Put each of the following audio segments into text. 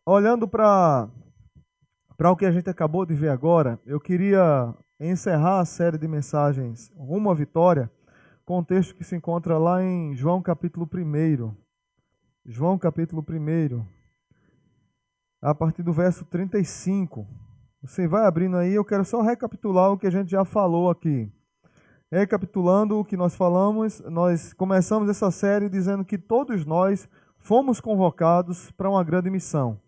Olhando para o que a gente acabou de ver agora, eu queria encerrar a série de mensagens Rumo à Vitória com um texto que se encontra lá em João capítulo 1. João capítulo 1, a partir do verso 35. Você vai abrindo aí, eu quero só recapitular o que a gente já falou aqui. Recapitulando o que nós falamos, nós começamos essa série dizendo que todos nós fomos convocados para uma grande missão.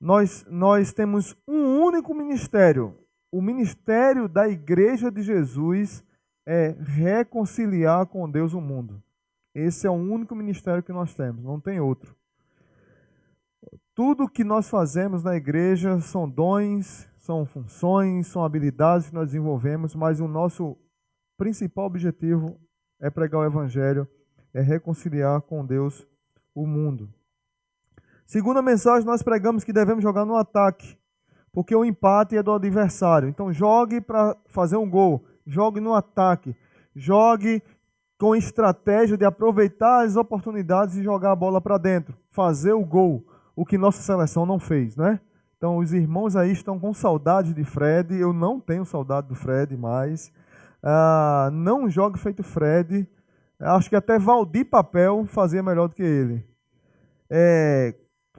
Nós temos um único ministério. O ministério da Igreja de Jesus é reconciliar com Deus o mundo. Esse é o único ministério que nós temos, não tem outro. Tudo que nós fazemos na igreja são dons, são funções, são habilidades que nós desenvolvemos, mas o nosso principal objetivo é pregar o Evangelho, é reconciliar com Deus o mundo. Segunda mensagem, nós pregamos que devemos jogar no ataque, porque o empate é do adversário. Então jogue para fazer um gol, jogue no ataque, jogue com estratégia de aproveitar as oportunidades e jogar a bola para dentro, fazer o gol, o que nossa seleção não fez, né? Então os irmãos aí estão com saudade de Fred, eu não tenho saudade do Fred mais. Não jogue feito Fred, acho que até Valdir Papel fazia melhor do que ele.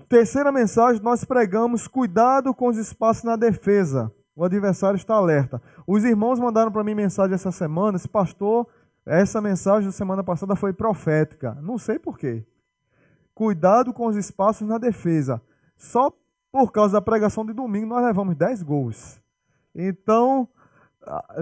Terceira mensagem, nós pregamos cuidado com os espaços na defesa. O adversário está alerta. Os irmãos mandaram para mim mensagem essa semana, esse pastor, essa mensagem da semana passada foi profética. Não sei por quê. Cuidado com os espaços na defesa. Só por causa da pregação de domingo nós levamos 10 gols. Então,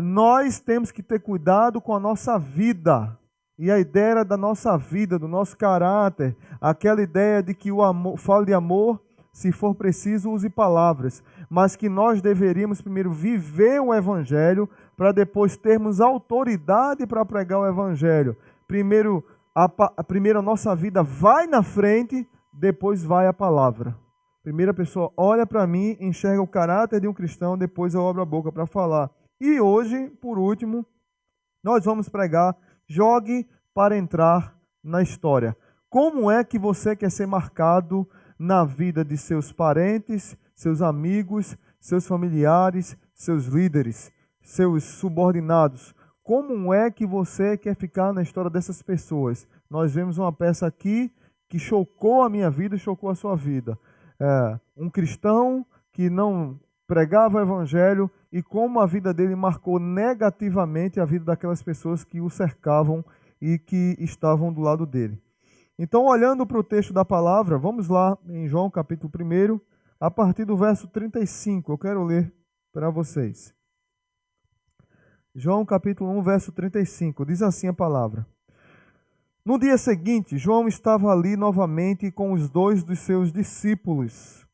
nós temos que ter cuidado com a nossa vida. E a ideia era da nossa vida, do nosso caráter, aquela ideia de que o amor, fale de amor, se for preciso, use palavras, mas que nós deveríamos primeiro viver o Evangelho para depois termos autoridade para pregar o Evangelho. Primeiro a nossa vida vai na frente, depois vai a palavra. Primeiro a pessoa olha para mim, enxerga o caráter de um cristão, depois eu abro a boca para falar. E hoje, por último, nós vamos pregar jogue para entrar na história. Como é que você quer ser marcado na vida de seus parentes, seus amigos, seus familiares, seus líderes, seus subordinados? Como é que você quer ficar na história dessas pessoas? Nós vemos uma peça aqui que chocou a minha vida e chocou a sua vida. Um cristão que não pregava o evangelho e como a vida dele marcou negativamente a vida daquelas pessoas que o cercavam e que estavam do lado dele. Então, olhando para o texto da palavra, vamos lá em João capítulo 1, a partir do verso 35, eu quero ler para vocês. João capítulo 1, verso 35, diz assim a palavra. No dia seguinte, João estava ali novamente com os 2 dos seus discípulos.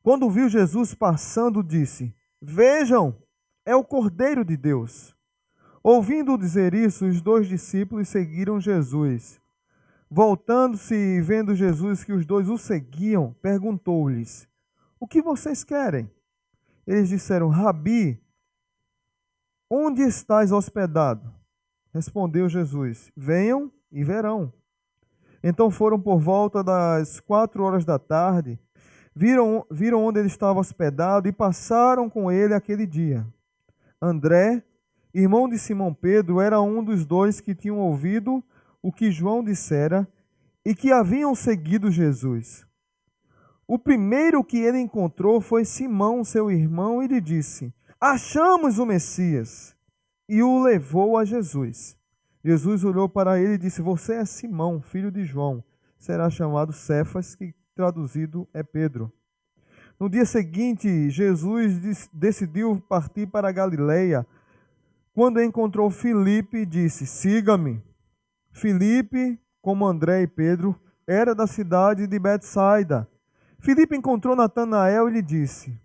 Quando viu Jesus passando, disse: Vejam, é o Cordeiro de Deus. Ouvindo dizer isso, os 2 discípulos seguiram Jesus. Voltando-se e vendo Jesus que os 2 o seguiam, perguntou-lhes: O que vocês querem? Eles disseram: Rabi, onde estás hospedado? Respondeu Jesus: Venham e verão. Então foram por volta das 4 horas da tarde. Viram onde ele estava hospedado e passaram com ele aquele dia. André, irmão de Simão Pedro, era um dos 2 que tinham ouvido o que João dissera e que haviam seguido Jesus. O primeiro que ele encontrou foi Simão, seu irmão, e lhe disse: Achamos o Messias! E o levou a Jesus. Jesus olhou para ele e disse: Você é Simão, filho de João. Será chamado Cefas, que traduzido é Pedro. No dia seguinte, Jesus decidiu partir para a Galileia. Quando encontrou Filipe, disse: Siga-me. Filipe, como André e Pedro, era da cidade de Betsaida. Filipe encontrou Natanael e lhe disse: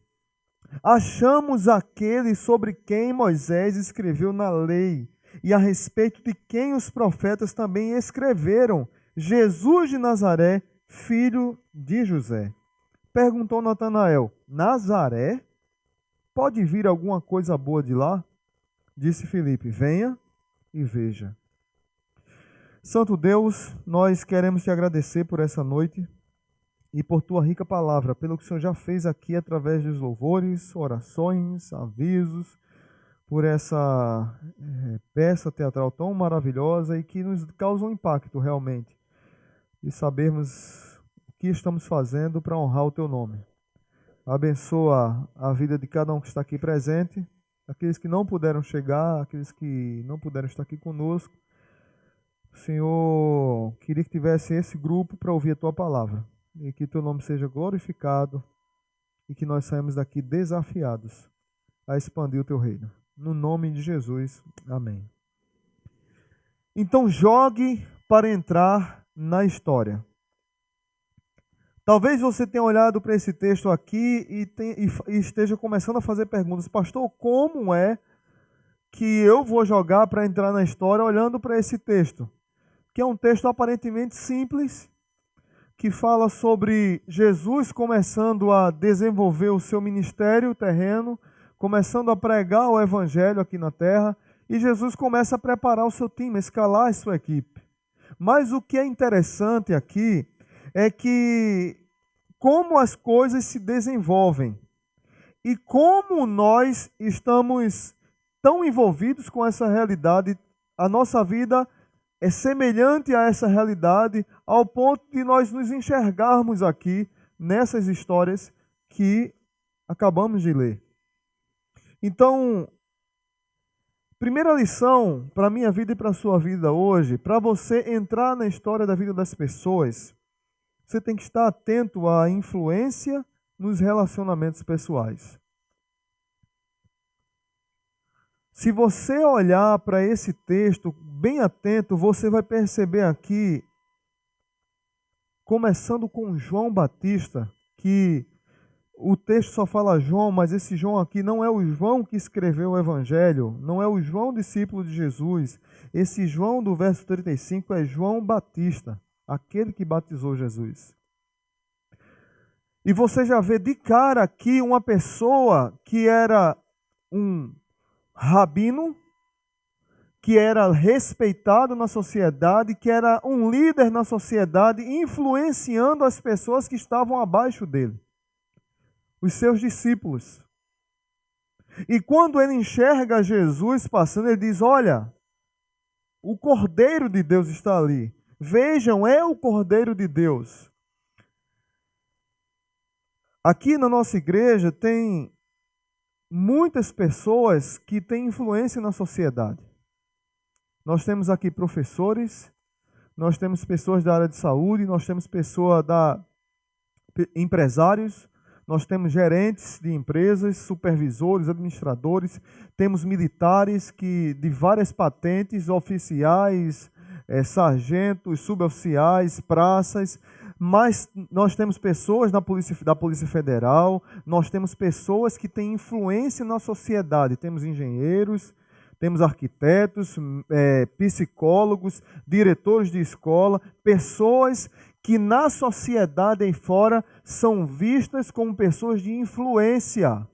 Achamos aquele sobre quem Moisés escreveu na lei e a respeito de quem os profetas também escreveram, Jesus de Nazaré, filho de José. Perguntou Natanael: Nazaré? Pode vir alguma coisa boa de lá? Disse Filipe: Venha e veja. Santo Deus, nós queremos te agradecer por essa noite e por tua rica palavra, pelo que o Senhor já fez aqui através dos louvores, orações, avisos, por essa peça teatral tão maravilhosa e que nos causa um impacto realmente, e sabermos o que estamos fazendo para honrar o teu nome. Abençoa a vida de cada um que está aqui presente, aqueles que não puderam chegar, aqueles que não puderam estar aqui conosco. Senhor, queria que tivesse esse grupo para ouvir a tua palavra, e que teu nome seja glorificado, e que nós saímos daqui desafiados a expandir o teu reino. No nome de Jesus, amém. Então jogue para entrar na história. Talvez você tenha olhado para esse texto aqui e esteja começando a fazer perguntas. Pastor, como é que eu vou jogar para entrar na história olhando para esse texto? Que é um texto aparentemente simples, que fala sobre Jesus começando a desenvolver o seu ministério terreno, começando a pregar o evangelho aqui na terra, e Jesus começa a preparar o seu time, a escalar a sua equipe. Mas o que é interessante aqui é que como as coisas se desenvolvem e como nós estamos tão envolvidos com essa realidade, a nossa vida é semelhante a essa realidade, ao ponto de nós nos enxergarmos aqui nessas histórias que acabamos de ler. Então, primeira lição para a minha vida e para a sua vida hoje, para você entrar na história da vida das pessoas, você tem que estar atento à influência nos relacionamentos pessoais. Se você olhar para esse texto bem atento, você vai perceber aqui, começando com João Batista, que o texto só fala João, mas esse João aqui não é o João que escreveu o Evangelho, não é o João discípulo de Jesus. Esse João do verso 35 é João Batista, aquele que batizou Jesus. E você já vê de cara aqui uma pessoa que era um rabino, que era respeitado na sociedade, que era um líder na sociedade, influenciando as pessoas que estavam abaixo dele, os seus discípulos. E quando ele enxerga Jesus passando, ele diz: olha, o Cordeiro de Deus está ali. Vejam, é o Cordeiro de Deus. Aqui na nossa igreja tem muitas pessoas que têm influência na sociedade. Nós temos aqui professores, nós temos pessoas da área de saúde, nós temos empresários, nós temos gerentes de empresas, supervisores, administradores, temos militares de várias patentes, oficiais, sargentos, suboficiais, praças, mas nós temos pessoas da Polícia Federal, nós temos pessoas que têm influência na sociedade, temos engenheiros, temos arquitetos, psicólogos, diretores de escola, pessoas que na sociedade aí fora são vistas como pessoas de influência.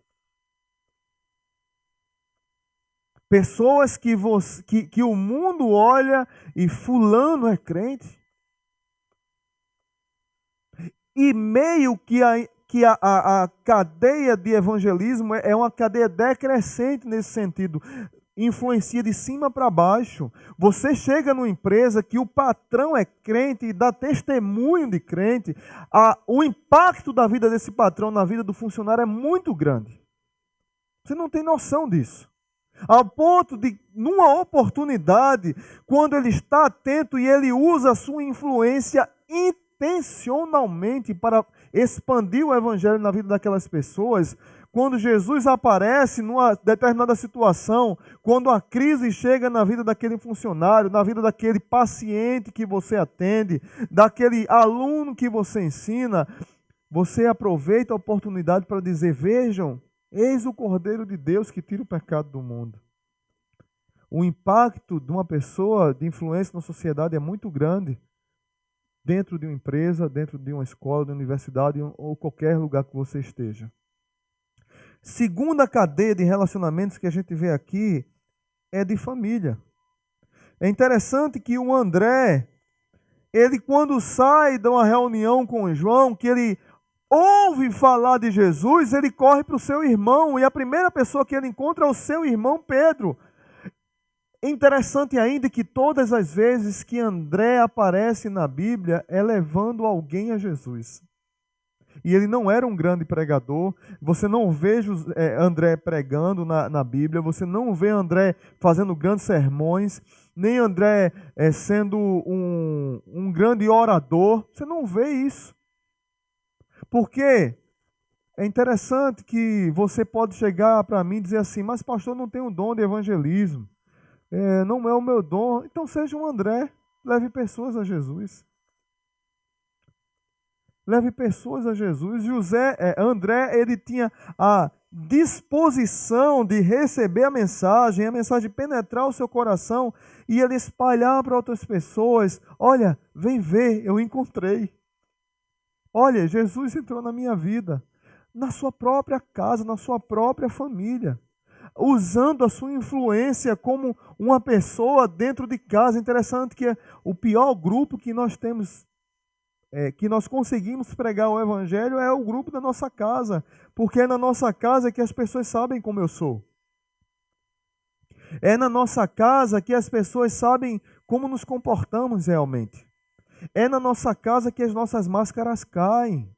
Pessoas que o mundo olha e fulano é crente. E meio que a cadeia de evangelismo é uma cadeia decrescente nesse sentido. Influencia de cima para baixo. Você chega numa empresa que o patrão é crente e dá testemunho de crente, o impacto da vida desse patrão na vida do funcionário é muito grande. Você não tem noção disso. Ao ponto de, numa oportunidade, quando ele está atento e ele usa a sua influência intencionalmente para expandir o evangelho na vida daquelas pessoas, quando Jesus aparece numa determinada situação, quando a crise chega na vida daquele funcionário, na vida daquele paciente que você atende, daquele aluno que você ensina, você aproveita a oportunidade para dizer: vejam, eis o Cordeiro de Deus que tira o pecado do mundo. O impacto de uma pessoa de influência na sociedade é muito grande, dentro de uma empresa, dentro de uma escola, de uma universidade ou qualquer lugar que você esteja. Segunda cadeia de relacionamentos que a gente vê aqui é de família. É interessante que o André, ele quando sai de uma reunião com João, que ele ouve falar de Jesus, ele corre para o seu irmão, e a primeira pessoa que ele encontra é o seu irmão Pedro. Interessante ainda que todas as vezes que André aparece na Bíblia, é levando alguém a Jesus. E ele não era um grande pregador, você não vê André pregando na Bíblia, você não vê André fazendo grandes sermões, nem André sendo um grande orador, você não vê isso. Porque é interessante que você pode chegar para mim e dizer assim, mas pastor, não tem o dom de evangelismo, não é o meu dom. Então seja um André, leve pessoas a Jesus. Leve pessoas a Jesus. André, ele tinha a disposição de receber a mensagem penetrar o seu coração e ele espalhar para outras pessoas. Olha, vem ver, eu encontrei. Olha, Jesus entrou na minha vida, na sua própria casa, na sua própria família, usando a sua influência como uma pessoa dentro de casa. Interessante que o pior grupo que nós temos, que nós conseguimos pregar o evangelho, é o grupo da nossa casa, porque é na nossa casa que as pessoas sabem como eu sou. É na nossa casa que as pessoas sabem como nos comportamos realmente. É na nossa casa que as nossas máscaras caem.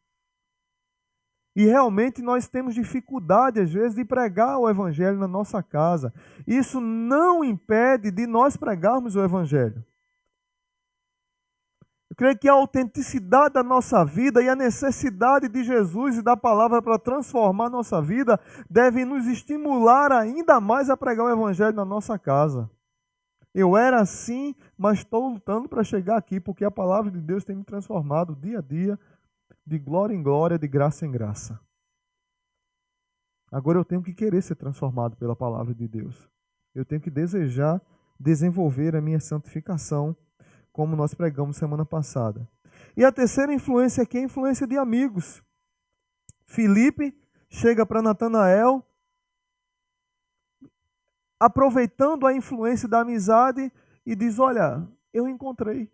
E realmente nós temos dificuldade, às vezes, de pregar o evangelho na nossa casa. Isso não impede de nós pregarmos o evangelho. Eu creio que a autenticidade da nossa vida e a necessidade de Jesus e da palavra para transformar a nossa vida devem nos estimular ainda mais a pregar o evangelho na nossa casa. Eu era assim, mas estou lutando para chegar aqui, porque a palavra de Deus tem me transformado dia a dia, de glória em glória, de graça em graça. Agora eu tenho que querer ser transformado pela palavra de Deus. Eu tenho que desejar desenvolver a minha santificação, como nós pregamos semana passada. E a terceira influência aqui é a influência de amigos. Filipe chega para Natanael, aproveitando a influência da amizade, e diz, olha, eu encontrei.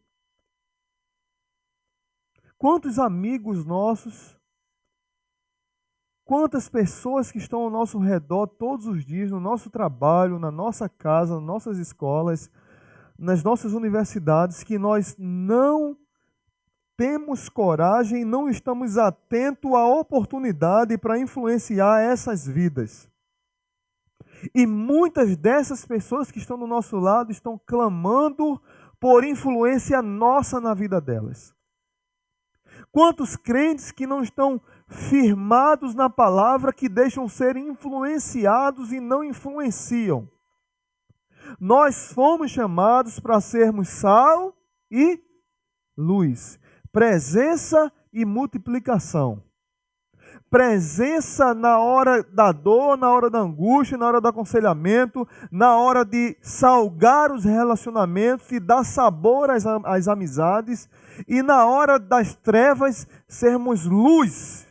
Quantos amigos nossos, quantas pessoas que estão ao nosso redor todos os dias, no nosso trabalho, na nossa casa, nas nossas escolas, nas nossas universidades, que nós não temos coragem, não estamos atentos à oportunidade para influenciar essas vidas. E muitas dessas pessoas que estão do nosso lado estão clamando por influência nossa na vida delas. Quantos crentes que não estão firmados na palavra, que deixam ser influenciados e não influenciam? Nós fomos chamados para sermos sal e luz, presença e multiplicação. Presença na hora da dor, na hora da angústia, na hora do aconselhamento, na hora de salgar os relacionamentos e dar sabor às amizades, e na hora das trevas sermos luz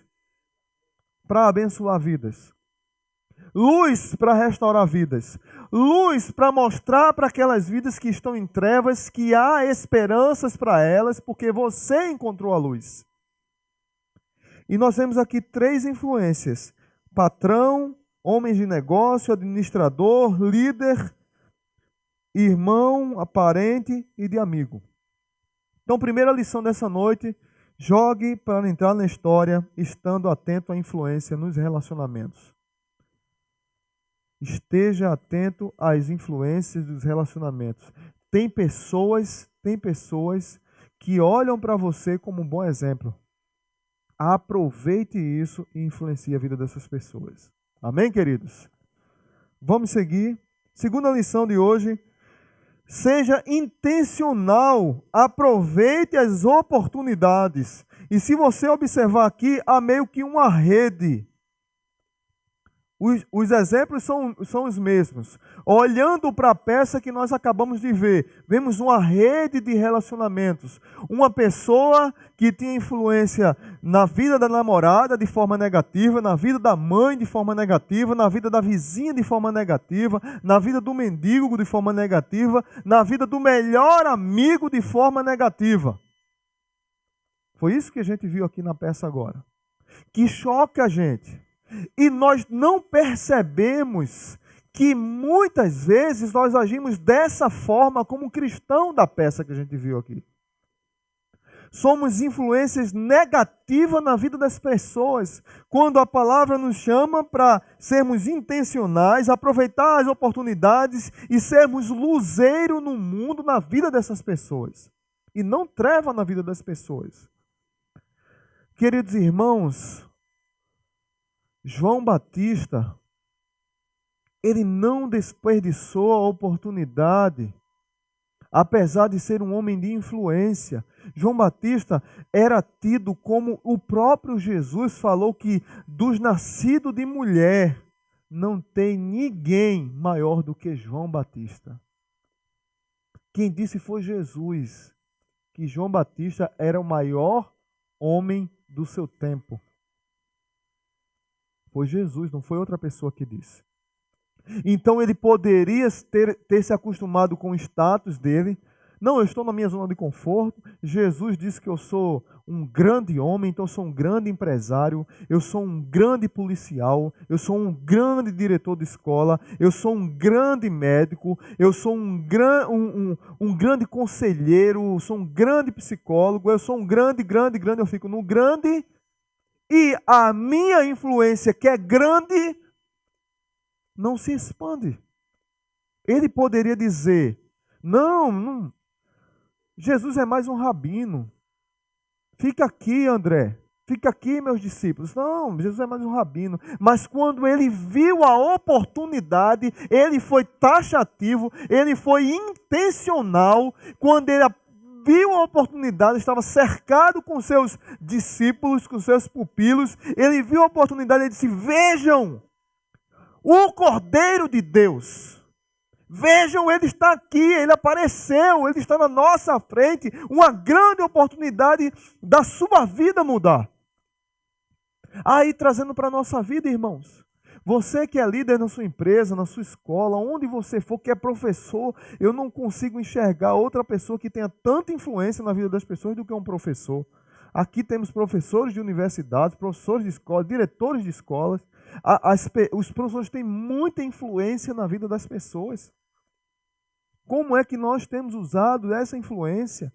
para abençoar vidas. Luz para restaurar vidas. Luz para mostrar para aquelas vidas que estão em trevas que há esperanças para elas, porque você encontrou a luz. E nós temos aqui 3 influências: patrão, homens de negócio, administrador, líder, irmão, parente e de amigo. Então, primeira lição dessa noite, jogue para entrar na história, estando atento à influência nos relacionamentos. Esteja atento às influências dos relacionamentos. Tem pessoas que olham para você como um bom exemplo. Aproveite isso e influencie a vida dessas pessoas. Amém, queridos? Vamos seguir. Segunda lição de hoje. Seja intencional. Aproveite as oportunidades. E se você observar aqui, há meio que uma rede. Os exemplos são os mesmos. Olhando para a peça que nós acabamos de ver, vemos uma rede de relacionamentos. Uma pessoa que tinha influência na vida da namorada de forma negativa, na vida da mãe de forma negativa, na vida da vizinha de forma negativa, na vida do mendigo de forma negativa, na vida do melhor amigo de forma negativa. Foi isso que a gente viu aqui na peça agora. Que choca a gente. E nós não percebemos que muitas vezes nós agimos dessa forma como cristão da peça que a gente viu aqui. Somos influências negativas na vida das pessoas, quando a palavra nos chama para sermos intencionais, aproveitar as oportunidades e sermos luzeiro no mundo, na vida dessas pessoas, e não treva na vida das pessoas. Queridos irmãos, João Batista, ele não desperdiçou a oportunidade, apesar de ser um homem de influência. João Batista era tido como o próprio Jesus falou que dos nascidos de mulher não tem ninguém maior do que João Batista. Quem disse foi Jesus, que João Batista era o maior homem do seu tempo. Foi Jesus, não foi outra pessoa que disse. Então ele poderia ter se acostumado com o status dele. Não, eu estou na minha zona de conforto. Jesus disse que eu sou um grande homem, então eu sou um grande empresário, eu sou um grande policial, eu sou um grande diretor de escola, eu sou um grande médico, eu sou um grande conselheiro, sou um grande psicólogo, eu sou um grande, eu fico no grande, e a minha influência, que é grande, não se expande. Ele poderia dizer, não, Jesus é mais um rabino. Fica aqui, André. Fica aqui, meus discípulos. Não, Jesus é mais um rabino. Mas quando ele viu a oportunidade, ele foi taxativo, ele foi intencional. Quando ele viu a oportunidade, estava cercado com seus discípulos, com seus pupilos. Ele viu a oportunidade e disse, vejam, o Cordeiro de Deus. Vejam, ele está aqui, ele apareceu, ele está na nossa frente. Uma grande oportunidade da sua vida mudar. Aí, trazendo para a nossa vida, irmãos. Você que é líder na sua empresa, na sua escola, onde você for, que é professor, eu não consigo enxergar outra pessoa que tenha tanta influência na vida das pessoas do que um professor. Aqui temos professores de universidades, professores de escola, diretores de escolas. Os professores têm muita influência na vida das pessoas. Como é que nós temos usado essa influência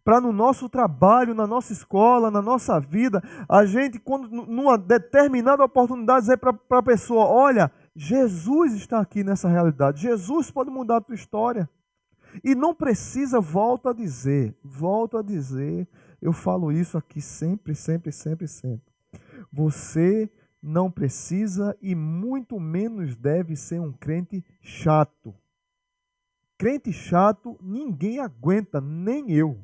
para no nosso trabalho, na nossa escola, na nossa vida, a gente, quando numa determinada oportunidade, dizer para a pessoa, olha, Jesus está aqui nessa realidade, Jesus pode mudar a tua história. E não precisa, volto a dizer, eu falo isso aqui sempre. Você não precisa e muito menos deve ser um crente chato. Crente chato, ninguém aguenta, nem eu.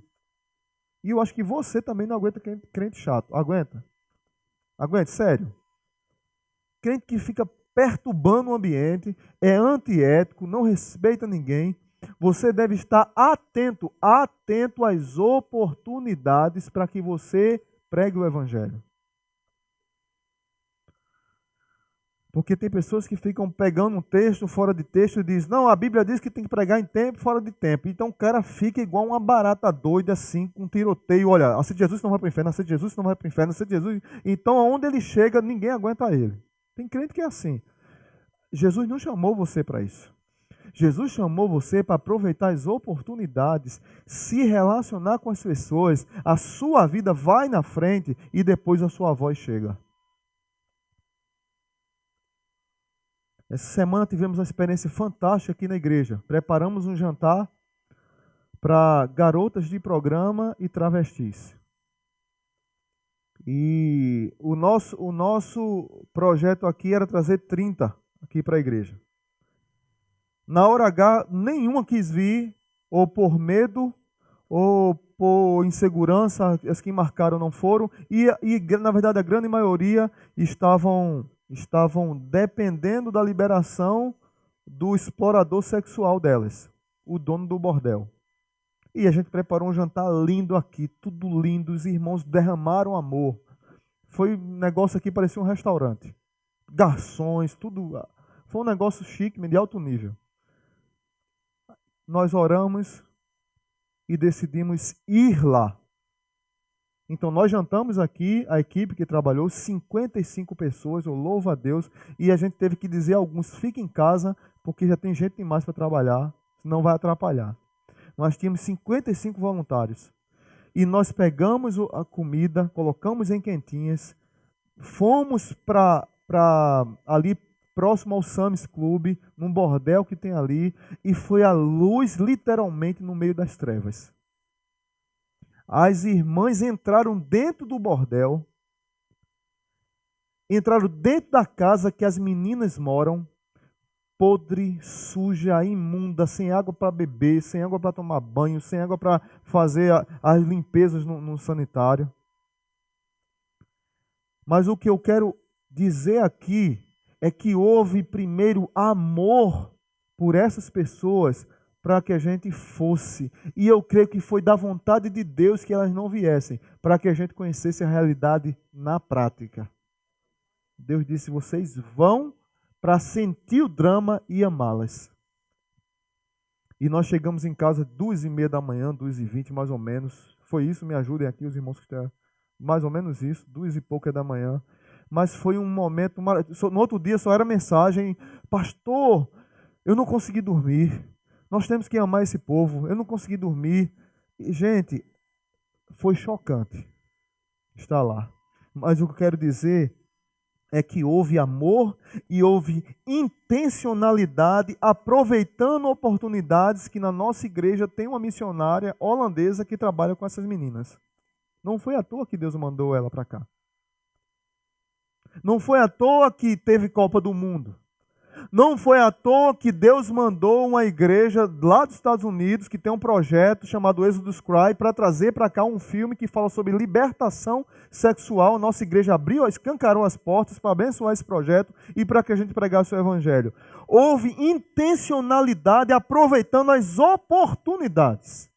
E eu acho que você também não aguenta crente chato. Aguenta? Aguenta, sério. Crente que fica perturbando o ambiente, é antiético, não respeita ninguém. Você deve estar atento às oportunidades para que você pregue o evangelho. Porque tem pessoas que ficam pegando um texto fora de texto e dizem, não, a Bíblia diz que tem que pregar em tempo, fora de tempo. Então o cara fica igual uma barata doida, assim, com um tiroteio. Olha, aceite Jesus não vai para o inferno, aceite Jesus não vai para o inferno, aceite Jesus. Então aonde ele chega, ninguém aguenta ele. Tem crente que é assim. Jesus não chamou você para isso. Jesus chamou você para aproveitar as oportunidades, se relacionar com as pessoas. A sua vida vai na frente e depois a sua voz chega. Essa semana tivemos uma experiência fantástica aqui na igreja. Preparamos um jantar para garotas de programa e travestis. E o nosso projeto aqui era trazer 30 aqui para a igreja. Na hora H, nenhuma quis vir, ou por medo, ou por insegurança, as que marcaram não foram. E na verdade, a grande maioria estavam dependendo da liberação do explorador sexual delas, o dono do bordel. E a gente preparou um jantar lindo aqui, tudo lindo, os irmãos derramaram amor. Foi um negócio aqui, parecia um restaurante. Garçons, tudo. Foi um negócio chique, de alto nível. Nós oramos e decidimos ir lá. Então nós jantamos aqui, a equipe que trabalhou, 55 pessoas, eu louvo a Deus, e a gente teve que dizer a alguns, fiquem em casa, porque já tem gente demais para trabalhar, senão vai atrapalhar. Nós tínhamos 55 voluntários. E nós pegamos a comida, colocamos em quentinhas, fomos para ali próximo ao Sam's Club, num bordel que tem ali, e foi a luz literalmente no meio das trevas. As irmãs entraram dentro do bordel, entraram dentro da casa que as meninas moram, podre, suja, imunda, sem água para beber, sem água para tomar banho, sem água para fazer as limpezas no sanitário. Mas o que eu quero dizer aqui é que houve primeiro amor por essas pessoas para que a gente fosse. E eu creio que foi da vontade de Deus que elas não viessem, para que a gente conhecesse a realidade na prática. Deus disse, vocês vão para sentir o drama e amá-las. E nós chegamos em casa 2h30 da manhã, 2h20 mais ou menos. Foi isso, me ajudem aqui os irmãos que estão... Mais ou menos isso, 2h pouca da manhã. Mas foi um momento... No outro dia só era mensagem, pastor, eu não consegui dormir. Nós temos que amar esse povo. Eu não consegui dormir. E, gente, foi chocante estar lá. Mas o que eu quero dizer é que houve amor e houve intencionalidade, aproveitando oportunidades que na nossa igreja tem uma missionária holandesa que trabalha com essas meninas. Não foi à toa que Deus mandou ela para cá. Não foi à toa que teve Copa do Mundo. Não foi à toa que Deus mandou uma igreja lá dos Estados Unidos que tem um projeto chamado Exodus Cry para trazer para cá um filme que fala sobre libertação sexual. Nossa igreja abriu, escancarou as portas para abençoar esse projeto e para que a gente pregasse o evangelho. Houve intencionalidade aproveitando as oportunidades.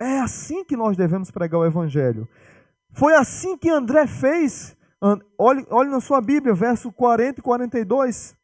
É assim que nós devemos pregar o evangelho. Foi assim que André fez. Olhe na sua Bíblia, verso 40 e 42.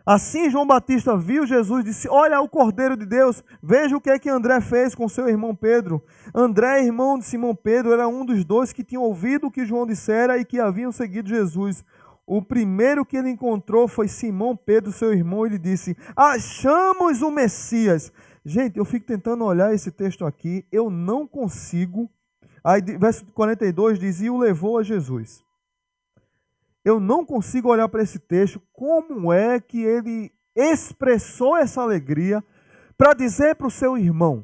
Assim João Batista viu Jesus e disse, olha o Cordeiro de Deus. Veja o que é que André fez com seu irmão Pedro. André, irmão de Simão Pedro, era um dos dois que tinham ouvido o que João dissera e que haviam seguido Jesus. O primeiro que ele encontrou foi Simão Pedro, seu irmão, e ele disse, achamos o Messias. Gente, eu fico tentando olhar esse texto aqui, eu não consigo. Aí, verso 42 diz, e o levou a Jesus. Eu não consigo olhar para esse texto, como é que ele expressou essa alegria para dizer para o seu irmão,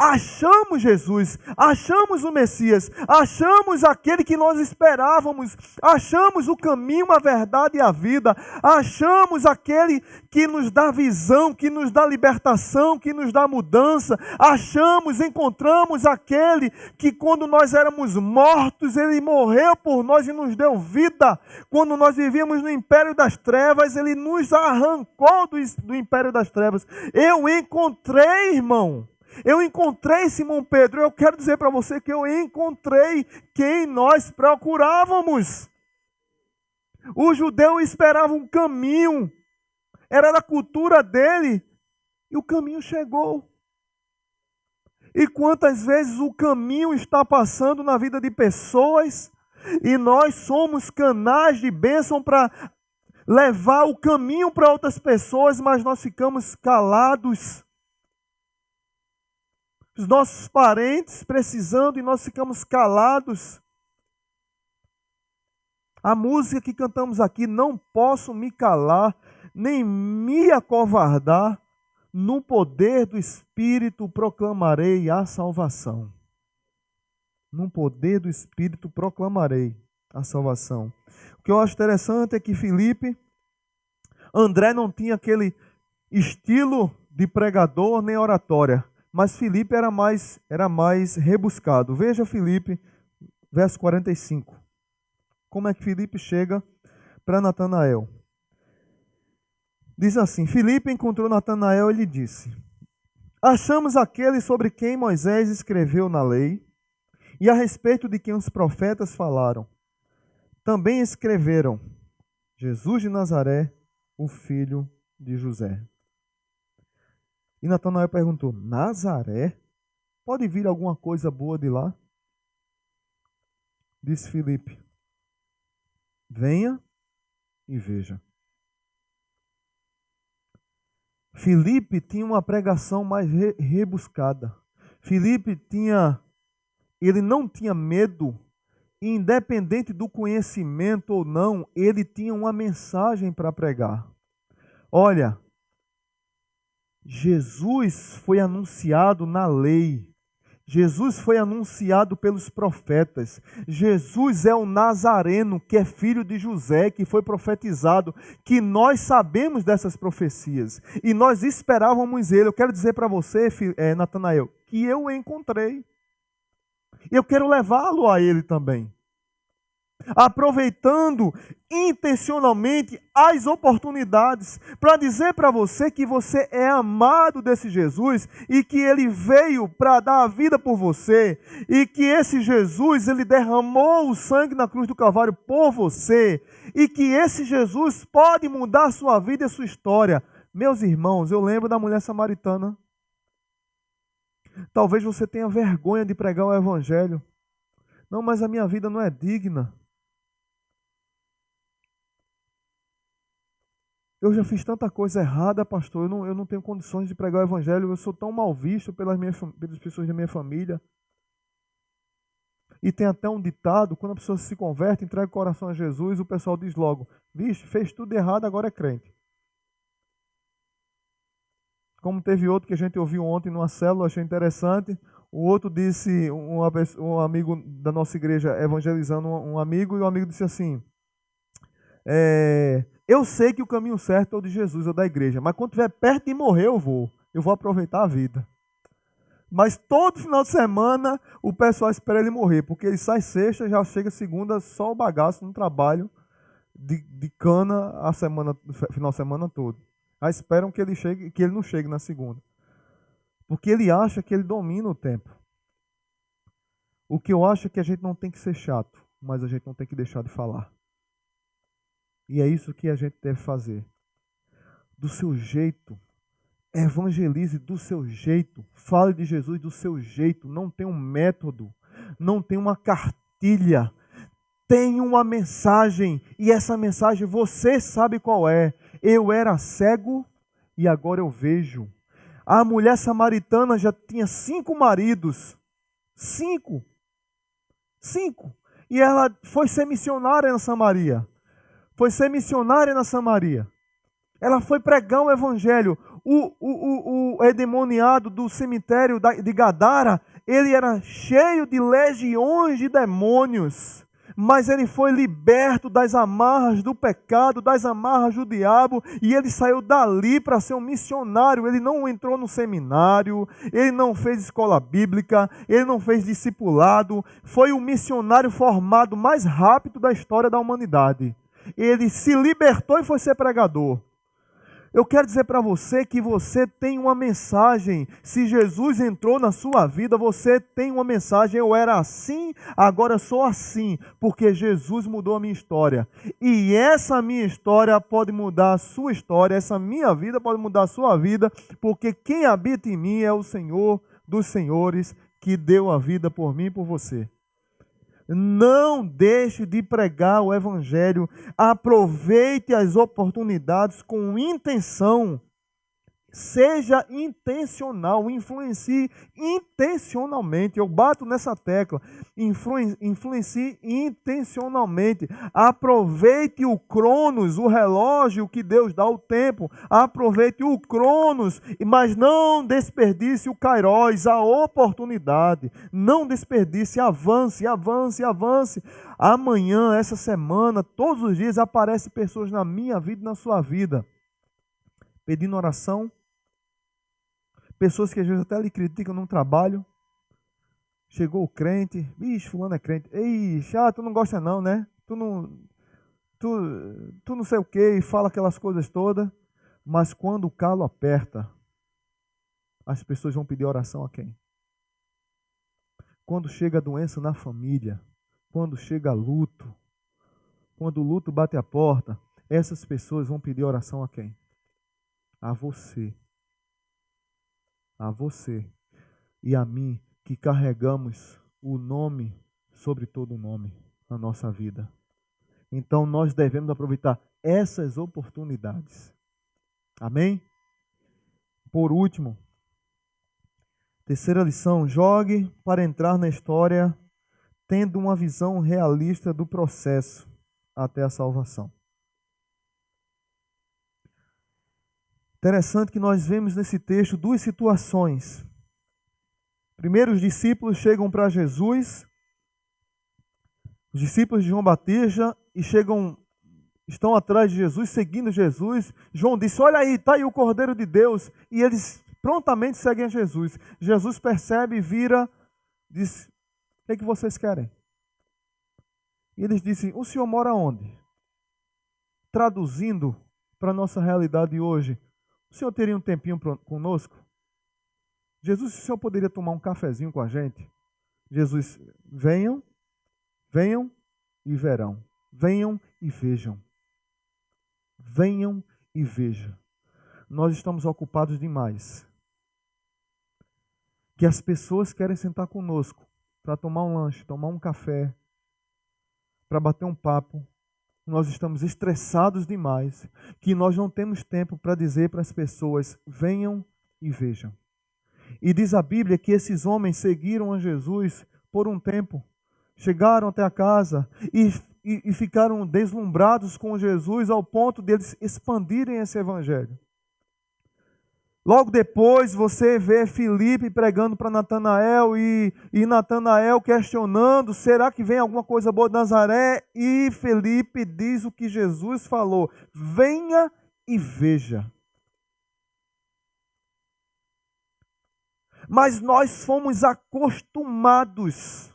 achamos Jesus, achamos o Messias, achamos aquele que nós esperávamos, achamos o caminho, a verdade e a vida, achamos aquele que nos dá visão, que nos dá libertação, que nos dá mudança, achamos, encontramos aquele que quando nós éramos mortos, ele morreu por nós e nos deu vida. Quando nós vivíamos no império das trevas, ele nos arrancou do império das trevas. Eu encontrei, irmão. Eu encontrei Simão Pedro, eu quero dizer para você que eu encontrei quem nós procurávamos. O judeu esperava um caminho, era da cultura dele, e o caminho chegou. E quantas vezes o caminho está passando na vida de pessoas, e nós somos canais de bênção para levar o caminho para outras pessoas, mas nós ficamos calados. Os nossos parentes precisando e nós ficamos calados. A música que cantamos aqui, não posso me calar, nem me acovardar, no poder do Espírito proclamarei a salvação. No poder do Espírito proclamarei a salvação. O que eu acho interessante é que André não tinha aquele estilo de pregador nem oratória. Mas Filipe era mais rebuscado. Veja Filipe, verso 45. Como é que Filipe chega para Natanael? Diz assim, Filipe encontrou Natanael e lhe disse, achamos aquele sobre quem Moisés escreveu na lei e a respeito de quem os profetas falaram. Também escreveram, Jesus de Nazaré, o filho de José. E Natanael perguntou, Nazaré? pode vir alguma coisa boa de lá? Disse Filipe: venha e veja. Filipe tinha uma pregação mais rebuscada. Filipe ele não tinha medo, independente do conhecimento ou não, ele tinha uma mensagem para pregar. Olha, Jesus foi anunciado na lei. Jesus foi anunciado pelos profetas. Jesus é o Nazareno, que é filho de José, que foi profetizado, que nós sabemos dessas profecias. E nós esperávamos ele. Eu quero dizer para você, Natanael, que eu o encontrei. E eu quero levá-lo a ele também. Aproveitando intencionalmente as oportunidades para dizer para você que você é amado desse Jesus e que ele veio para dar a vida por você e que esse Jesus, ele derramou o sangue na cruz do Calvário por você e que esse Jesus pode mudar a sua vida e a sua história. Meus irmãos, eu lembro da mulher samaritana. Talvez você tenha vergonha de pregar o evangelho. Não, mas a minha vida não é digna. Eu já fiz tanta coisa errada, pastor, eu não tenho condições de pregar o evangelho, eu sou tão mal visto pelas pessoas da minha família. E tem até um ditado, quando a pessoa se converte, entrega o coração a Jesus, o pessoal diz logo: vixe, fez tudo errado, agora é crente. Como teve outro que a gente ouviu ontem numa célula, achei interessante. O outro disse, um amigo da nossa igreja evangelizando um amigo, e o amigo disse assim: eu sei que o caminho certo é o de Jesus, é o da igreja, mas quando estiver perto de morrer eu vou aproveitar a vida. Mas todo final de semana o pessoal espera ele morrer, porque ele sai sexta, já chega segunda, só o bagaço no trabalho de cana a semana, final de semana todo. Aí esperam que ele não chegue na segunda. Porque ele acha que ele domina o tempo. O que eu acho é que a gente não tem que ser chato, mas a gente não tem que deixar de falar. E é isso que a gente deve fazer. Do seu jeito. Evangelize do seu jeito. Fale de Jesus do seu jeito. Não tem um método. Não tem uma cartilha. Tem uma mensagem. E essa mensagem você sabe qual é. Eu era cego e agora eu vejo. A mulher samaritana já tinha 5 maridos. 5. E ela foi ser missionária na Samaria. Ela foi pregar o evangelho. O endemoniado do cemitério de Gadara, ele era cheio de legiões de demônios. Mas ele foi liberto das amarras do pecado, das amarras do diabo, e ele saiu dali para ser um missionário. Ele não entrou no seminário, ele não fez escola bíblica, ele não fez discipulado. Foi o missionário formado mais rápido da história da humanidade. Ele se libertou e foi ser pregador. Eu quero dizer para você que você tem uma mensagem. Se Jesus entrou na sua vida, você tem uma mensagem. Eu era assim, agora sou assim, porque Jesus mudou a minha história. E essa minha história pode mudar a sua história, essa minha vida pode mudar a sua vida, porque quem habita em mim é o Senhor dos senhores, que deu a vida por mim e por você. Não deixe de pregar o evangelho. Aproveite as oportunidades com intenção. Seja intencional, influencie intencionalmente. Eu bato nessa tecla. Influencie intencionalmente. Aproveite o cronos, o relógio que Deus dá, o tempo. Aproveite o cronos, mas não desperdice o kairos, a oportunidade. Não desperdice, avance. Amanhã, essa semana, todos os dias aparecem pessoas na minha vida e na sua vida, pedindo oração. Pessoas que às vezes até lhe criticam no trabalho. Chegou o crente, bicho, fulano é crente. Ei, tu não gosta não, né? Tu não sei o que, e fala aquelas coisas todas. Mas quando o calo aperta, as pessoas vão pedir oração a quem? Quando chega a doença na família, quando chega luto, quando o luto bate a porta, essas pessoas vão pedir oração a quem? A você. A você e a mim, que carregamos o nome sobre todo nome na nossa vida. Então nós devemos aproveitar essas oportunidades. Amém? Por último, terceira lição: jogue para entrar na história tendo uma visão realista do processo até a salvação. Interessante que nós vemos nesse texto duas situações. Primeiro, os discípulos chegam para Jesus, os discípulos de João Batista, e estão atrás de Jesus, seguindo Jesus. João disse: olha aí, está aí o Cordeiro de Deus. E eles prontamente seguem a Jesus. Jesus percebe, vira, diz: o que vocês querem? E eles dizem: o senhor mora onde? Traduzindo para a nossa realidade hoje, o senhor teria um tempinho conosco? Jesus, o senhor poderia tomar um cafezinho com a gente? Jesus: venham e verão. Venham e vejam. Venham e vejam. Nós estamos ocupados demais. Que as pessoas querem sentar conosco para tomar um lanche, tomar um café, para bater um papo. Nós estamos estressados demais, que nós não temos tempo para dizer para as pessoas: venham e vejam. E diz a Bíblia que esses homens seguiram a Jesus por um tempo, chegaram até a casa e ficaram deslumbrados com Jesus ao ponto de eles expandirem esse evangelho. Logo depois você vê Filipe pregando para Natanael e Natanael questionando: será que vem alguma coisa boa de Nazaré? E Filipe diz o que Jesus falou: venha e veja. Mas nós fomos acostumados.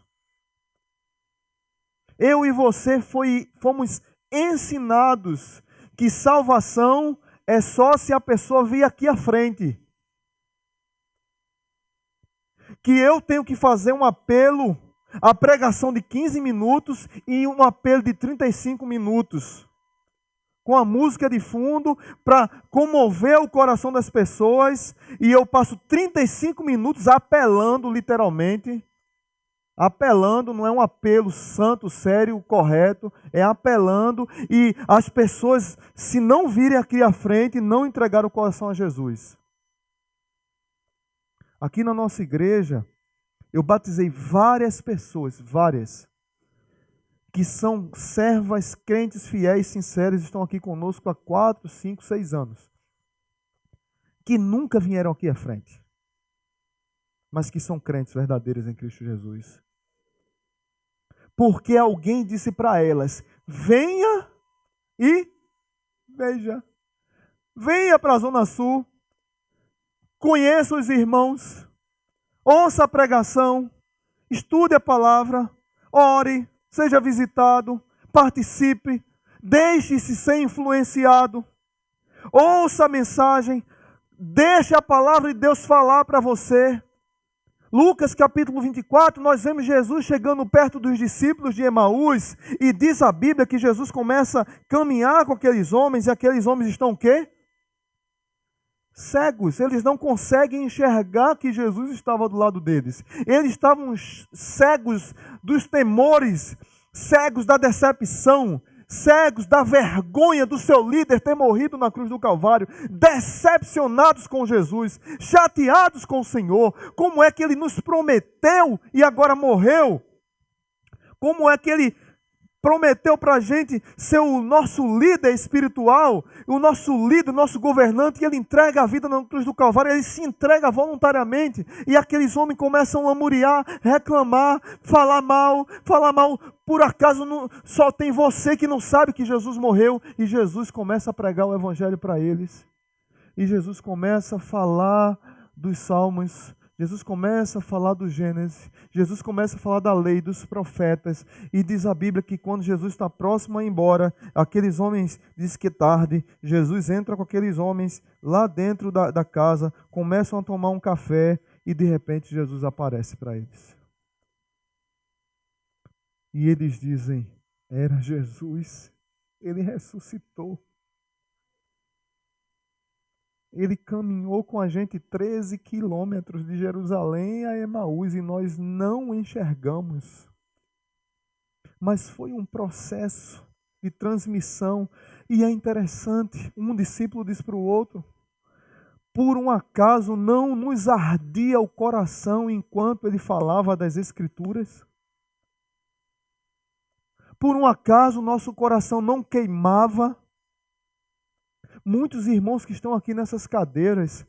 Eu e você fomos ensinados que salvação é só se a pessoa vir aqui à frente. Que eu tenho que fazer um apelo, a pregação de 15 minutos e um apelo de 35 minutos. Com a música de fundo, para comover o coração das pessoas. E eu passo 35 minutos apelando, literalmente. Apelando, não é um apelo santo, sério, correto. É apelando. E as pessoas, se não virem aqui à frente, não entregaram o coração a Jesus. Aqui na nossa igreja, eu batizei várias pessoas, que são servas, crentes, fiéis, sinceros, estão aqui conosco há 4, 5, 6 anos. Que nunca vieram aqui à frente. Mas que são crentes verdadeiros em Cristo Jesus. Porque alguém disse para elas: venha e veja. Venha para a Zona Sul. Conheça os irmãos. Ouça a pregação. Estude a palavra. Ore. Seja visitado, participe, deixe-se ser influenciado, ouça a mensagem, deixe a palavra de Deus falar para você. Lucas capítulo 24, nós vemos Jesus chegando perto dos discípulos de Emaús e diz a Bíblia que Jesus começa a caminhar com aqueles homens e aqueles homens estão o quê? Cegos, eles não conseguem enxergar que Jesus estava do lado deles. Eles estavam cegos dos temores, cegos da decepção, cegos da vergonha do seu líder ter morrido na cruz do Calvário, decepcionados com Jesus, chateados com o Senhor. Como é que Ele nos prometeu e agora morreu? Como é que Ele prometeu para a gente ser o nosso líder espiritual, o nosso líder, o nosso governante, e Ele entrega a vida na cruz do Calvário, Ele se entrega voluntariamente, e aqueles homens começam a lamuriar, reclamar, falar mal, por acaso só tem você que não sabe que Jesus morreu, e Jesus começa a pregar o evangelho para eles, e Jesus começa a falar dos salmos, Jesus começa a falar do Gênesis, Jesus começa a falar da lei, dos profetas, e diz a Bíblia que quando Jesus está próximo a ir embora, aqueles homens, diz que tarde, Jesus entra com aqueles homens lá dentro da casa, começam a tomar um café, e de repente Jesus aparece para eles. E eles dizem: era Jesus, Ele ressuscitou. Ele caminhou com a gente 13 quilômetros de Jerusalém a Emaús e nós não o enxergamos. Mas foi um processo de transmissão. E é interessante, um discípulo diz para o outro: por um acaso não nos ardia o coração enquanto ele falava das Escrituras? Por um acaso nosso coração não queimava? Muitos irmãos que estão aqui nessas cadeiras,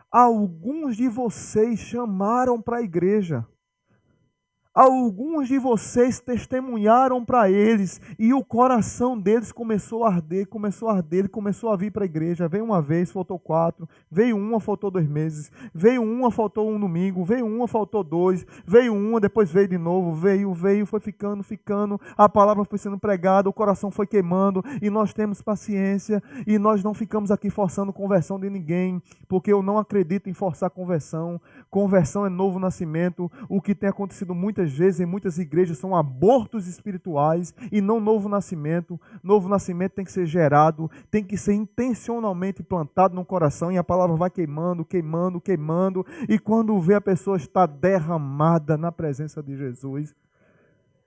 alguns de vocês chamaram para a igreja. Alguns de vocês testemunharam para eles e o coração deles começou a arder, ele começou a vir para a igreja. Veio uma vez, faltou 4, veio uma, faltou 2 meses, veio uma, faltou um domingo, veio uma, faltou 2, veio uma, depois veio de novo, veio, foi ficando, a palavra foi sendo pregada, o coração foi queimando e nós temos paciência e nós não ficamos aqui forçando conversão de ninguém, porque eu não acredito em forçar conversão. Conversão é novo nascimento. O que tem acontecido muitas vezes em muitas igrejas são abortos espirituais e não novo nascimento. Novo nascimento tem que ser gerado, tem que ser intencionalmente plantado no coração e a palavra vai queimando, e quando vê a pessoa está derramada na presença de Jesus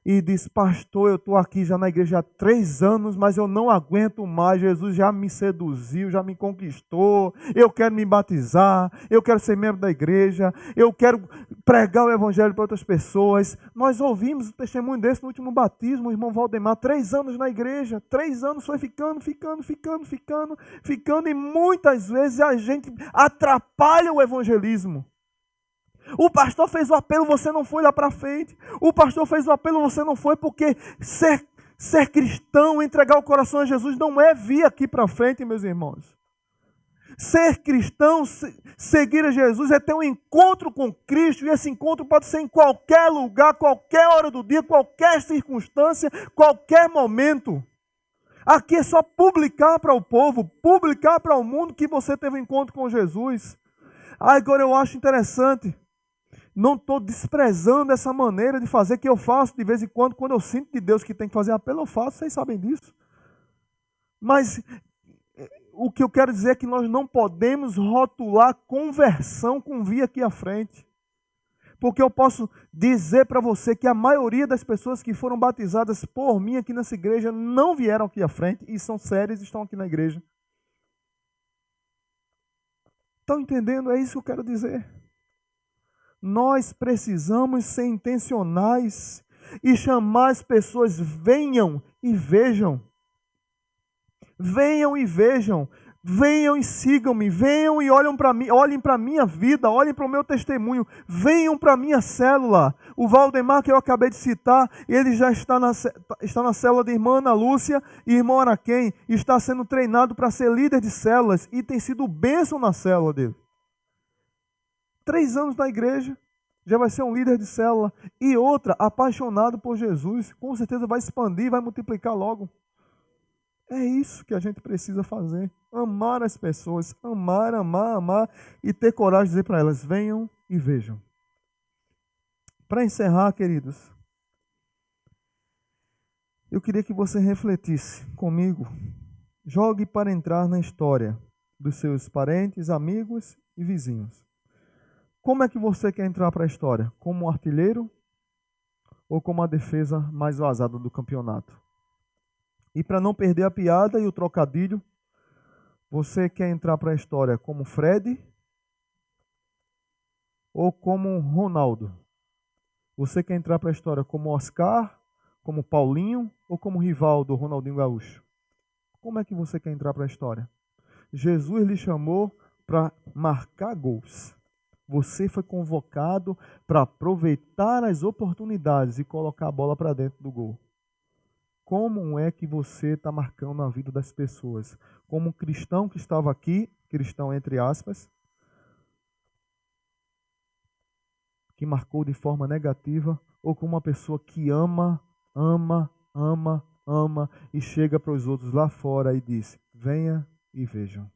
e diz: pastor, eu estou aqui já na igreja há 3 anos, mas eu não aguento mais, Jesus já me seduziu, já me conquistou, eu quero me batizar, eu quero ser membro da igreja, eu quero pregar o evangelho para outras pessoas. Nós ouvimos o testemunho desse no último batismo, o irmão Valdemar, 3 anos na igreja, 3 anos foi ficando, e muitas vezes a gente atrapalha o evangelismo. O pastor fez o apelo, você não foi lá para frente. O pastor fez o apelo, você não foi, porque ser cristão, entregar o coração a Jesus, não é vir aqui para frente, meus irmãos. Ser cristão, seguir a Jesus, é ter um encontro com Cristo, e esse encontro pode ser em qualquer lugar, qualquer hora do dia, qualquer circunstância, qualquer momento. Aqui é só publicar para o povo, publicar para o mundo que você teve um encontro com Jesus. Agora eu acho interessante. Não estou desprezando essa maneira de fazer que eu faço de vez em quando eu sinto de Deus que tem que fazer apelo, eu faço, vocês sabem disso. Mas o que eu quero dizer é que nós não podemos rotular conversão com vir aqui à frente. Porque eu posso dizer para você que a maioria das pessoas que foram batizadas por mim aqui nessa igreja não vieram aqui à frente e são sérias e estão aqui na igreja. Estão entendendo? É isso que eu quero dizer. Nós precisamos ser intencionais e chamar as pessoas: venham e vejam. Venham e vejam. Venham e sigam-me. Venham e olhem para a minha vida, olhem para o meu testemunho. Venham para a minha célula. O Valdemar, que eu acabei de citar, ele já está na célula de irmã Ana Lúcia e irmão Araquém. Está sendo treinado para ser líder de células e tem sido bênção na célula dele. 3 anos na igreja, já vai ser um líder de célula. E outra, apaixonado por Jesus, com certeza vai expandir, vai multiplicar logo. É isso que a gente precisa fazer. Amar as pessoas, amar e ter coragem de dizer para elas: venham e vejam. Para encerrar, queridos, eu queria que você refletisse comigo. Jogue para entrar na história dos seus parentes, amigos e vizinhos. Como é que você quer entrar para a história? Como artilheiro ou como a defesa mais vazada do campeonato? E para não perder a piada e o trocadilho, você quer entrar para a história como Fred ou como Ronaldo? Você quer entrar para a história como Oscar, como Paulinho ou como rival do Ronaldinho Gaúcho? Como é que você quer entrar para a história? Jesus lhe chamou para marcar gols. Você foi convocado para aproveitar as oportunidades e colocar a bola para dentro do gol. Como é que você está marcando a vida das pessoas? Como um cristão que estava aqui, cristão entre aspas, que marcou de forma negativa, ou como uma pessoa que ama e chega para os outros lá fora e diz: venha e vejam.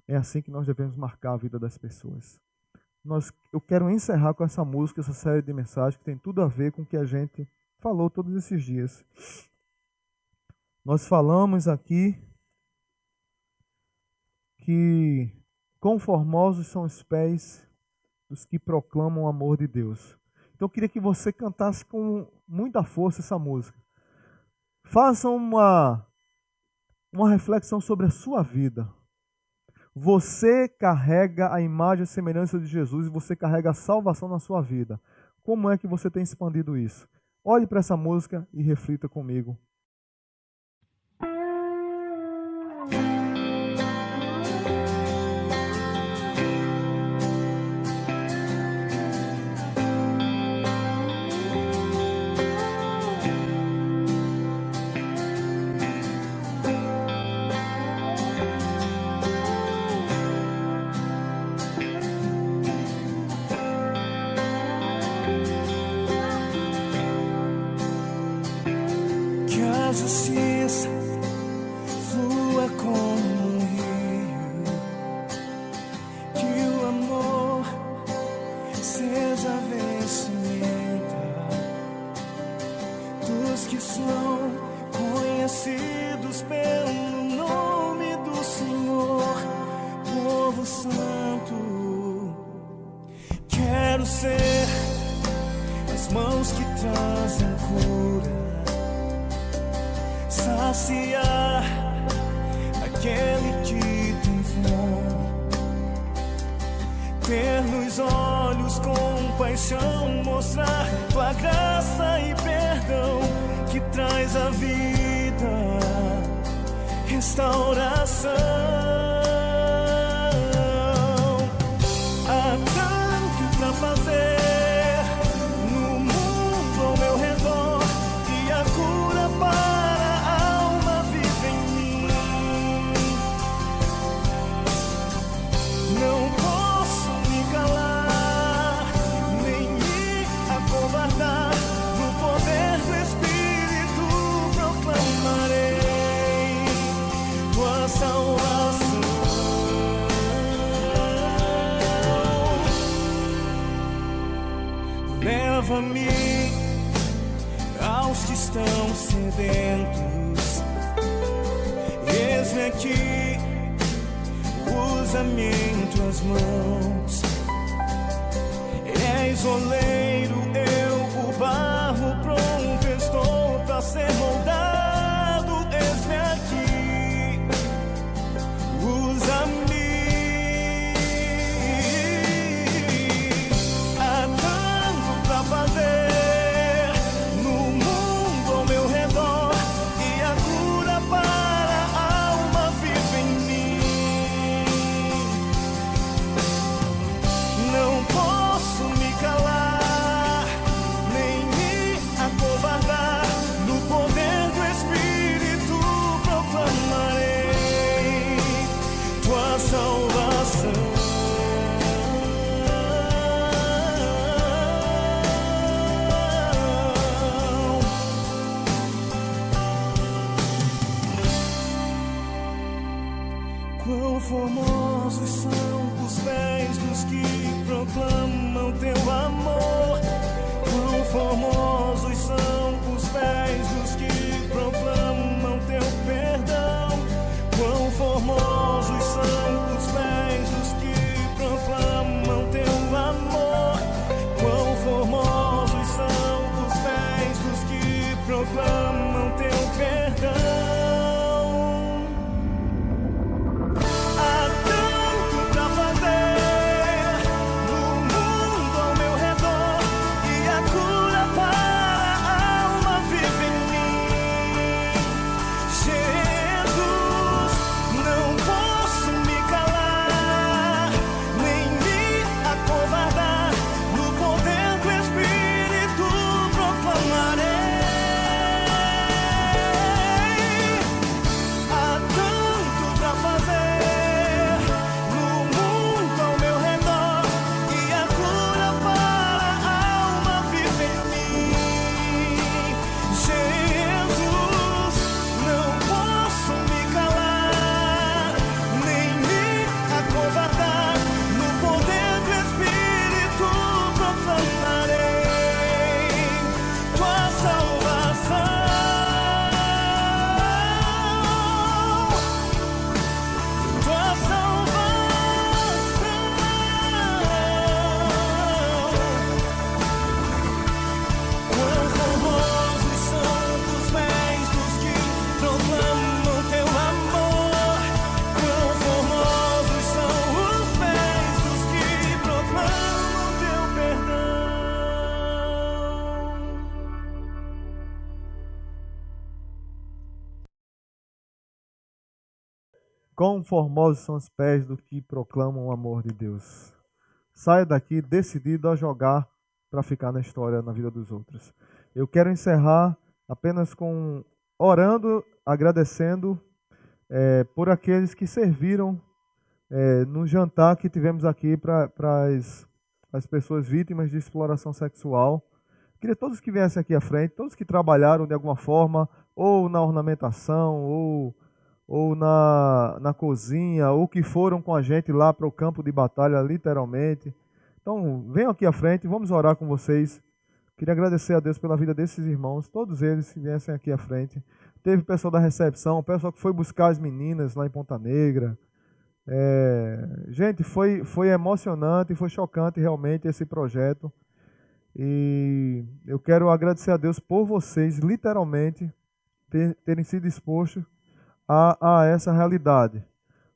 É assim que nós devemos marcar a vida das pessoas. Eu quero encerrar com essa música, essa série de mensagens que tem tudo a ver com o que a gente falou todos esses dias. Nós falamos aqui que Quão formosos são os pés dos que proclamam o amor de Deus. Então eu queria que você cantasse com muita força essa música. Faça uma reflexão sobre a sua vida. Você carrega a imagem e a semelhança de Jesus e você carrega a salvação na sua vida. Como é que você tem expandido isso? Olhe para essa música e reflita comigo. A justiça flua como um rio, que o amor seja a vestimenta dos que são conhecidos pelo nome do Senhor, povo santo. Quero ser as mãos que trazem cura, saciar aquele que tem fome, ter nos olhos compaixão, mostrar tua graça e perdão que traz a vida, restauração. Há tanto pra fazer no mundo ao meu redor, e a cura para não posso me calar, nem me acovardar. No poder do Espírito proclamarei tua salvação. Leva-me aos que estão sedentos, eis-me aqui, usa-me em tuas mãos. És oleiro, eu o barro, pronto estou para ser moldado. Eis-me aqui, usa-me. Há tanto para fazer no mundo ao meu redor, e a cura para a alma vive em mim. Não posso me calar, nem me acovardar. No poder do Espírito proclamarei tua salvação. Quão formosos são os pés dos que proclamam teu amor. Quão formosos são os pés dos que proclamam teu perdão. Quão formosos são os pés dos que proclamam teu amor. Quão formosos são os pés dos que proclamam teu perdão. Quão formosos são os pés do que proclamam o amor de Deus. Saia daqui decidido a jogar para ficar na história, na vida dos outros. Eu quero encerrar apenas com orando, agradecendo por aqueles que serviram no jantar que tivemos aqui para as pessoas vítimas de exploração sexual. Queria todos que viessem aqui à frente, todos que trabalharam de alguma forma, ou na ornamentação, ou na cozinha, ou que foram com a gente lá para o campo de batalha, literalmente. Então, venham aqui à frente, vamos orar com vocês. Queria agradecer a Deus pela vida desses irmãos, todos eles que viessem aqui à frente. Teve o pessoal da recepção, o pessoal que foi buscar as meninas lá em Ponta Negra. Gente, foi emocionante, foi chocante realmente esse projeto. E eu quero agradecer a Deus por vocês, literalmente, terem sido expostos a essa realidade.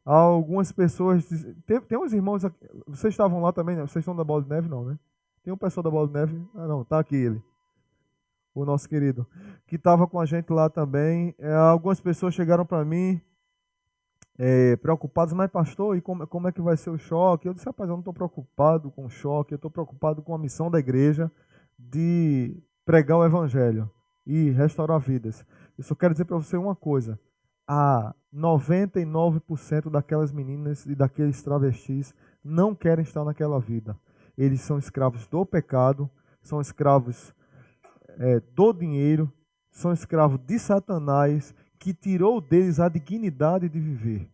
Há algumas pessoas. Tem uns irmãos aqui. Vocês estavam lá também, né? Vocês estão da Bola de Neve, não, né? Tem um pessoal da Bola de Neve. Ah, não, tá aqui ele. O nosso querido. Que estava com a gente lá também. Algumas pessoas chegaram para mim preocupadas, mas pastor, e como é que vai ser o choque? Eu disse, rapaz, eu não estou preocupado com o choque, eu estou preocupado com a missão da igreja de pregar o evangelho e restaurar vidas. Eu só quero dizer para você uma coisa: a 99% daquelas meninas e daqueles travestis não querem estar naquela vida. Eles são escravos do pecado, são escravos do dinheiro, são escravos de Satanás, que tirou deles a dignidade de viver.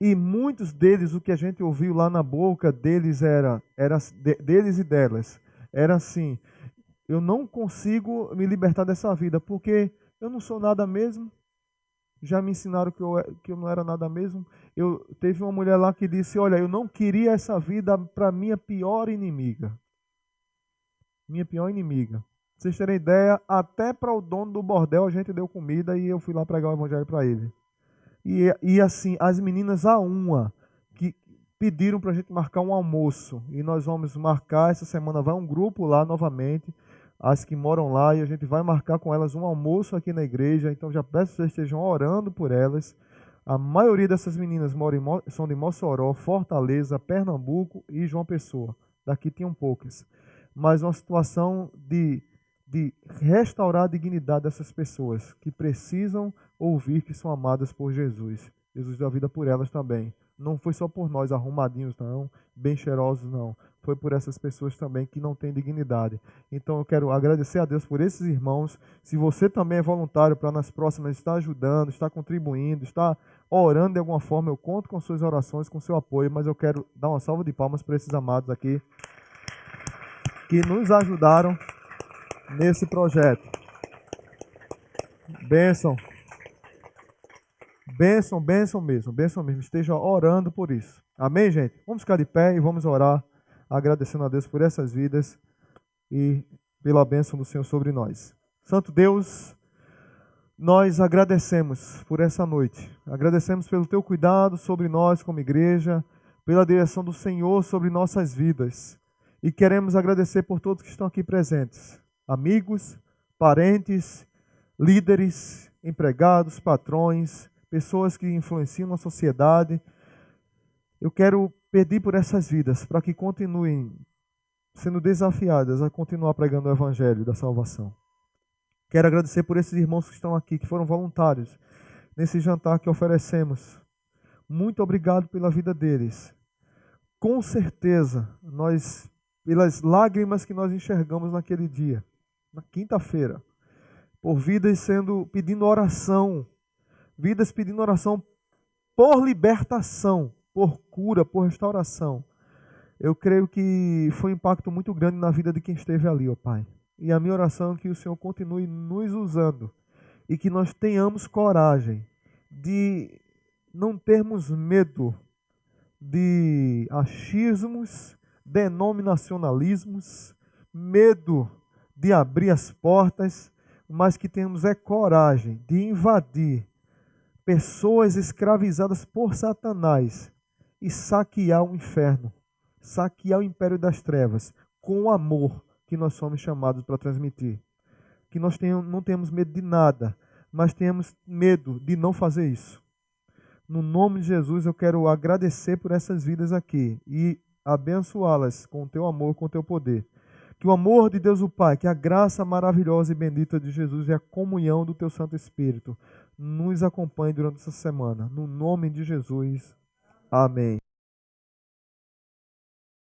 E muitos deles, o que a gente ouviu lá na boca deles deles e delas, era assim: eu não consigo me libertar dessa vida, porque eu não sou nada mesmo. Já me ensinaram que eu não era nada mesmo. Teve uma mulher lá que disse, olha, eu não queria essa vida para minha pior inimiga. Minha pior inimiga. Pra vocês terem ideia, até para o dono do bordel a gente deu comida e eu fui lá pregar o evangelho para ele. E assim, as meninas que pediram para a gente marcar um almoço. E nós vamos marcar, essa semana vai um grupo lá novamente, as que moram lá, e a gente vai marcar com elas um almoço aqui na igreja. Então já peço que vocês estejam orando por elas. A maioria dessas meninas são de Mossoró, Fortaleza, Pernambuco e João Pessoa. Daqui tinham poucas. Mas uma situação de restaurar a dignidade dessas pessoas que precisam ouvir que são amadas por Jesus. Jesus deu a vida por elas também. Não foi só por nós arrumadinhos, não, bem cheirosos, não. Foi por essas pessoas também que não têm dignidade. Então eu quero agradecer a Deus por esses irmãos. Se você também é voluntário para nas próximas estar ajudando, estar contribuindo, estar orando de alguma forma, eu conto com suas orações, com seu apoio, mas eu quero dar uma salva de palmas para esses amados aqui que nos ajudaram nesse projeto. Bênção. Bênção mesmo. Esteja orando por isso. Amém, gente? Vamos ficar de pé e vamos orar, agradecendo a Deus por essas vidas e pela bênção do Senhor sobre nós. Santo Deus, nós agradecemos por essa noite. Agradecemos pelo teu cuidado sobre nós como igreja, pela direção do Senhor sobre nossas vidas. E queremos agradecer por todos que estão aqui presentes. Amigos, parentes, líderes, empregados, patrões, pessoas que influenciam na sociedade. Eu quero pedir por essas vidas para que continuem sendo desafiadas a continuar pregando o evangelho da salvação. Quero agradecer por esses irmãos que estão aqui, que foram voluntários nesse jantar que oferecemos. Muito obrigado pela vida deles. Com certeza, pelas lágrimas que nós enxergamos naquele dia, na quinta-feira, por vidas pedindo oração, vidas pedindo oração por libertação, por cura, por restauração. Eu creio que foi um impacto muito grande na vida de quem esteve ali, ó Pai. E a minha oração é que o Senhor continue nos usando e que nós tenhamos coragem de não termos medo de achismos, denominacionalismos, medo de abrir as portas, mas que tenhamos coragem de invadir pessoas escravizadas por Satanás e saquear o inferno, saquear o império das trevas com o amor que nós somos chamados para transmitir. Que nós não temos medo de nada, mas temos medo de não fazer isso. No nome de Jesus, eu quero agradecer por essas vidas aqui e abençoá-las com o teu amor, com o teu poder. Que o amor de Deus o Pai, que a graça maravilhosa e bendita de Jesus e a comunhão do teu Santo Espírito nos acompanhe durante essa semana. No nome de Jesus. Amém.